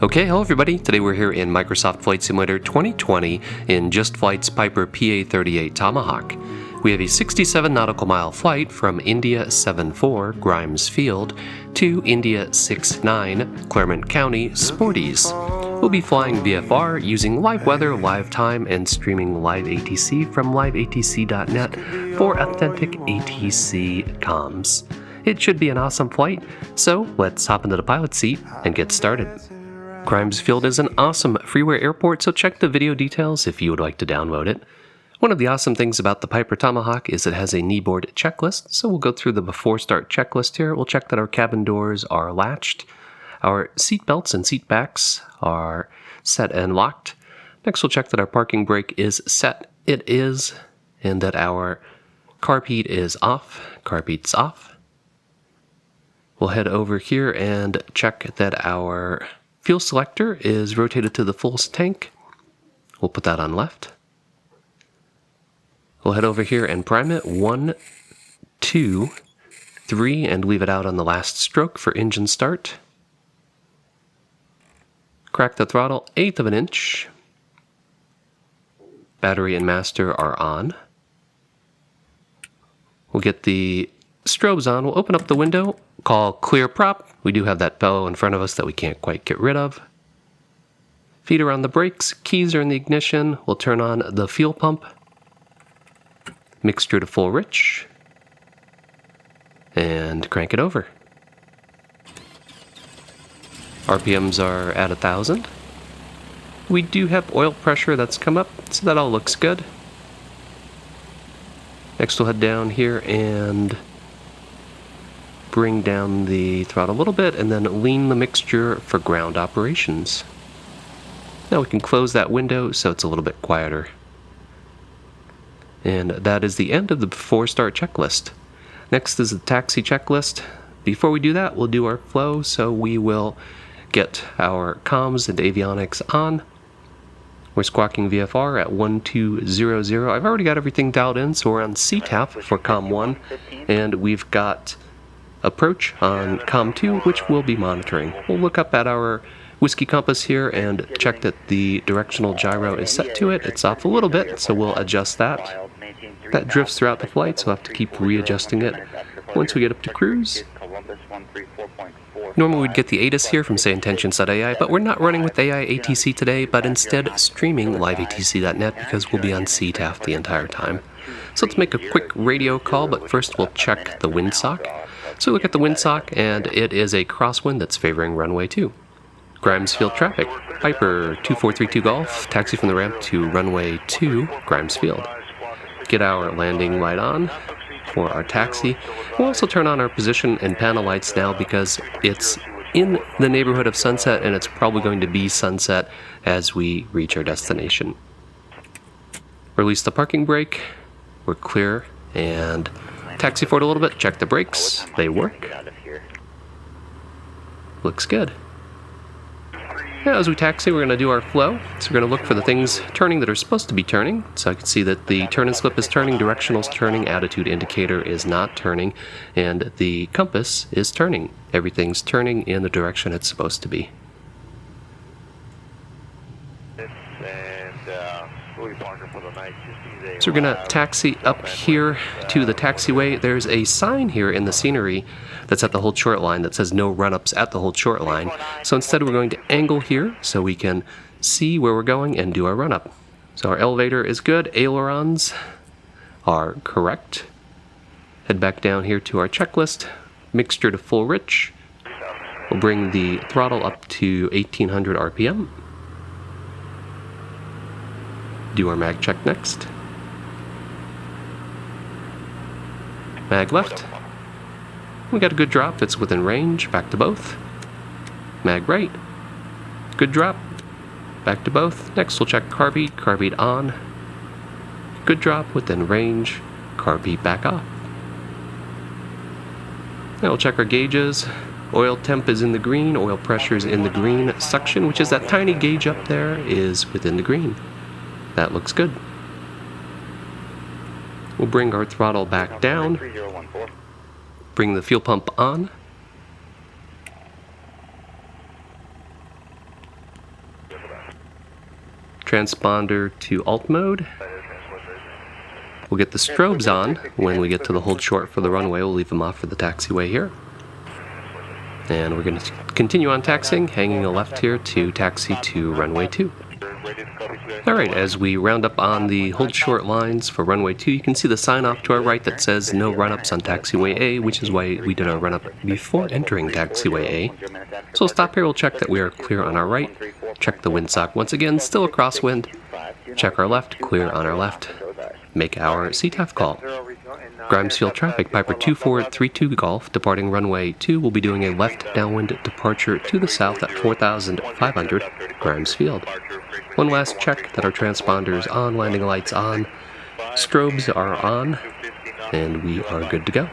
Okay, hello everybody. Today we're here in Microsoft Flight Simulator 2020 in Just Flight's Piper PA38 Tomahawk. We have a 67 nautical mile flight from India 74 Grimes Field to India 69 Claremont County Sportys. We'll be flying VFR using live weather, live time, and streaming live ATC from liveatc.net for authentic ATC comms. It should be an awesome flight, so let's hop into the pilot seat and get started. Grimes Field is an awesome freeware airport, so check the video details if you would like to download it. One of the awesome things about the Piper Tomahawk is it has a kneeboard checklist, so we'll go through the before start checklist here. We'll check that our cabin doors are latched, our seat belts and seat backs are set and locked. Next we'll check that our parking brake is set. It is, and that our carb heat is off. Carb heat's off. We'll head over here and check that our fuel selector is rotated to the full tank. We'll put that on left. We'll head over here and prime it 1, 2, 3 and leave it out on the last stroke for engine start. Crack the throttle 1/8 of an inch. Battery and master are on. We'll get the strobes on. We'll open up the window, call clear prop. We do have that fellow in front of us that we can't quite get rid of. Feet are on the brakes, keys are in the ignition. We'll turn on the fuel pump. Mixture to full rich. And crank it over. RPMs are at 1,000. We do have oil pressure that's come up, so that all looks good. Next we'll head down here and bring down the throttle a little bit and then lean the mixture for ground operations. Now we can close that window so it's a little bit quieter. And that is the end of the before start checklist. Next is the taxi checklist. Before we do that, we'll do our flow, so we will get our comms and avionics on. We're squawking VFR at 1200. I've already got everything dialed in, so we're on CTAF for COM 1, and we've got approach on COM 2, which we'll be monitoring. We'll look up at our whiskey compass here and check that the directional gyro is set to it. It's off a little bit, so we'll adjust that. That drifts throughout the flight, so we'll have to keep readjusting it. Once we get up to cruise, normally we'd get the ATIS here from say intentions.ai, but we're not running with AI ATC today, but instead streaming liveatc.net because we'll be on CTAF the entire time. So let's make a quick radio call, but first we'll check the windsock. So look at the windsock, and it is a crosswind that's favoring runway 2. Grimes Field traffic, Piper 2432 Golf, taxi from the ramp to runway 2, Grimes Field. Get our landing light on for our taxi. We'll also turn on our position and panel lights now because it's in the neighborhood of sunset and it's probably going to be sunset as we reach our destination. Release the parking brake. We're clear and taxi forward a little bit, check the brakes, they work. Looks good. Now as we taxi, we're going to do our flow. So we're going to look for the things turning that are supposed to be turning. So I can see that the turn and slip is turning, directional's turning, attitude indicator is not turning, and the compass is turning. Everything's turning in the direction it's supposed to be. So we're going to taxi up here to the taxiway. There's a sign here in the scenery that's at the hold short line that says no run-ups at the hold short line. So instead we're going to angle here so we can see where we're going and do our run-up. So our elevator is good. Ailerons are correct. Head back down here to our checklist. Mixture to full rich. We'll bring the throttle up to 1800 RPM. Do our mag check next. Mag left. We got a good drop, it's within range, back to both. Mag right. Good drop, back to both. Next we'll check carb heat on. Good drop, within range, carb heat back off. Now we'll check our gauges. Oil temp is in the green, oil pressure is in the green. Suction, which is that tiny gauge up there, is within the green. That looks good. We'll bring our throttle back down. Bring the fuel pump on. Transponder to alt mode. We'll get the strobes on when we get to the hold short for the runway. We'll leave them off for the taxiway here. And we're going to continue on taxiing, hanging a left here to taxi to runway 2. Alright, as we round up on the hold short lines for runway 2, you can see the sign off to our right that says no run-ups on taxiway A, which is why we did our run-up before entering taxiway A. So we'll stop here, we'll check that we are clear on our right, check the windsock once again, still a crosswind, check our left, clear on our left, make our CTAF call. Grimes Field traffic, Piper 2432 Golf, departing runway 2, will be doing a left downwind departure to the south at 4,500 Grimes Field. One last check that our transponders on, landing lights on, strobes are on, and we are good to go.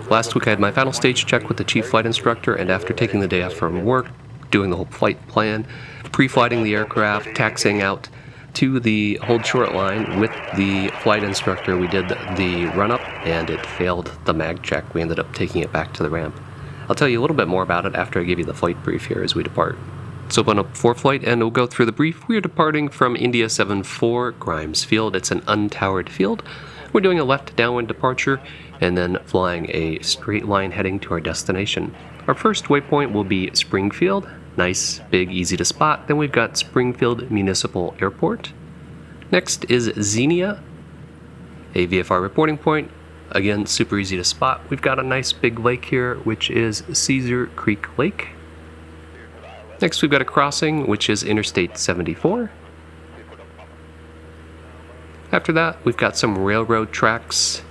Last week I had my final stage check with the chief flight instructor, and after taking the day off from work, doing the whole flight plan, pre-flighting the aircraft, taxiing out to the hold short line with the flight instructor, we did the run-up and it failed the mag check. We ended up taking it back to the ramp. I'll tell you a little bit more about it after I give you the flight brief here as we depart. Let's open up for flight and we'll go through the brief. We are departing from India 74 Grimes Field. It's an untowered field. We're doing a left downwind departure and then flying a straight line heading to our destination. Our first waypoint will be Springfield. Nice, big, easy to spot. Then we've got Springfield Municipal Airport. Next is Xenia, a VFR reporting point. Again, super easy to spot. We've got a nice big lake here, which is Cedar Creek Lake. Next we've got a crossing, which is Interstate 74. After that, we've got some railroad tracks.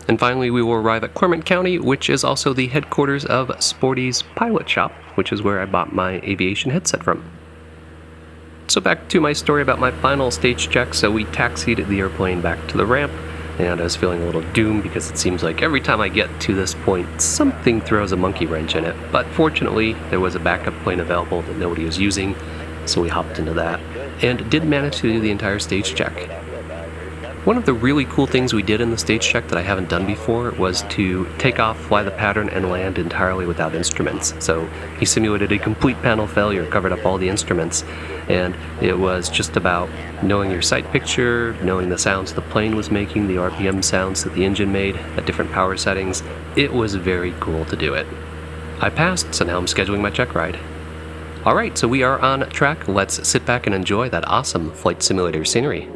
And finally, we will arrive at Clermont County, which is also the headquarters of Sportys Pilot Shop, which is where I bought my aviation headset from. So back to my story about my final stage check. So we taxied the airplane back to the ramp, and I was feeling a little doomed because it seems like every time I get to this point, something throws a monkey wrench in it. But fortunately, there was a backup plane available that nobody was using, so we hopped into that, and did manage to do the entire stage check. One of the really cool things we did in the stage check that I haven't done before was to take off, fly the pattern, and land entirely without instruments. So he simulated a complete panel failure, covered up all the instruments, and it was just about knowing your sight picture, knowing the sounds the plane was making, the RPM sounds that the engine made at different power settings. It was very cool to do it. I passed, so now I'm scheduling my check ride. Alright, so we are on track. Let's sit back and enjoy that awesome flight simulator scenery.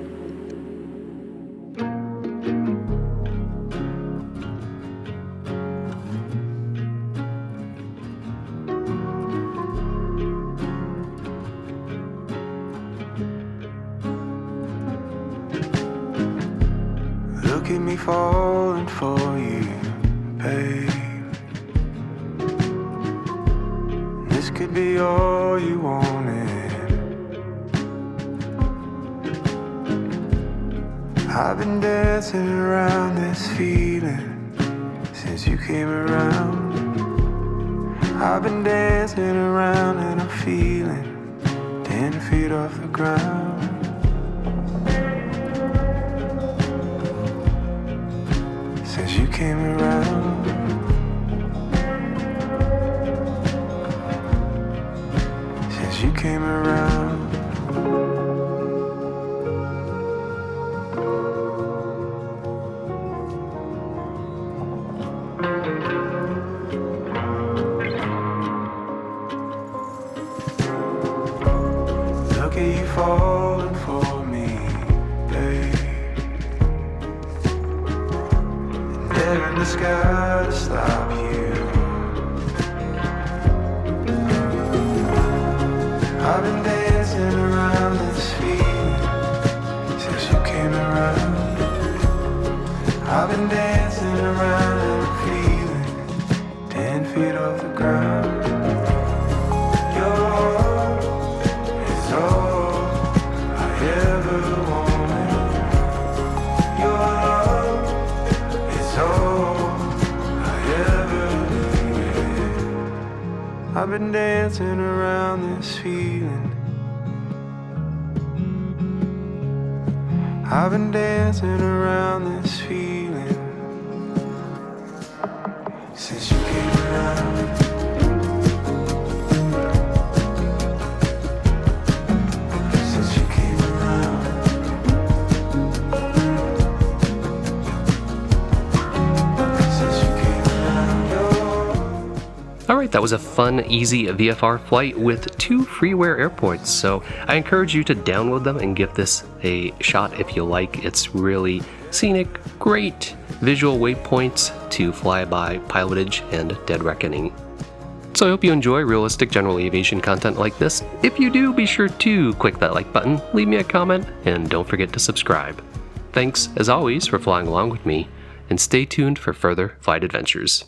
Look at me falling for you, babe. This could be all you wanted. I've been dancing around this feeling since you came around. I've been dancing around and I'm feeling 10 feet off the ground. Since you came around, since you came around. Look at you falling for me, babe. In the sky to stop you. I've been dancing around this feeling since you came around. I've been dancing around and I'm feeling 10 feet off the ground. Your love is all I ever wanted. Your love is all I've been dancing around this feeling. I've been dancing around this feeling That was a fun, easy VFR flight with 2 freeware airports, so I encourage you to download them and give this a shot if you like. It's really scenic, great visual waypoints to fly by, pilotage, and dead reckoning. So I hope you enjoy realistic general aviation content like this. If you do, be sure to click that like button, leave me a comment, and don't forget to subscribe. Thanks, as always, for flying along with me, and stay tuned for further flight adventures.